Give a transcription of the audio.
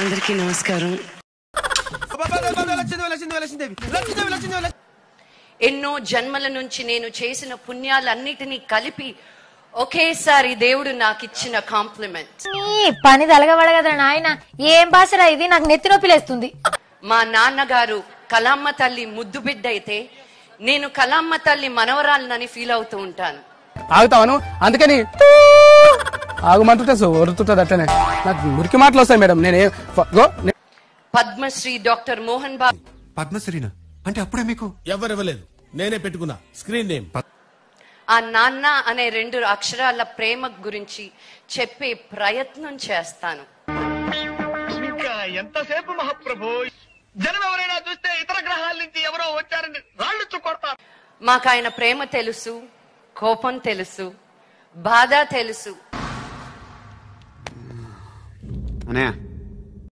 అందరికీ నమస్కారం. ఎన్నో జన్మల నుంచి నేను చేసిన పుణ్యాలన్నిటినీ కలిపి ఒకేసారి దేవుడు నాకు ఇచ్చిన కాంప్లిమెంట్. పని తలగబడ కదా నాయన, ఏం భాషరా ఇది? నాకు నెత్తి నొప్పి లేస్తుంది. మా నాన్నగారు కలామ్మ తల్లి ముద్దు బిడ్డ అయితే నేను కలామ్మ తల్లి మనవరాలనని ఫీల్ అవుతూ ఉంటాను. ఆగుతాను అందుకని ఆగుమంటుంటే ఒరుతుంటది. అట్లనే నాకు మురికి మాటలు వస్తాయి మేడం. నేనే పద్మశ్రీ డాక్టర్ మోహన్ బాబు. పద్మశ్రీనా అంటే అప్పుడే మీకు ఎవరివ్వలేదు, నేనే పెట్టుకున్నా స్క్రీన్ నేమ్. ఆ నాన్న అనే 2 అక్షరాల ప్రేమ గురించి చెప్పే ప్రయత్నం చేస్తాను. ఇంకా ఎంతసేపు మహాప్రభు? జనం ఎవరైనా చూస్తే ఇతర గ్రహాల నుంచి ఎవరో వచ్చారని రాళ్ళు చుక్కొడతారు. మాకు ఆయన ప్రేమ తెలుసు, కోపం తెలుసు, బాధ తెలుసు. అన్నయ్య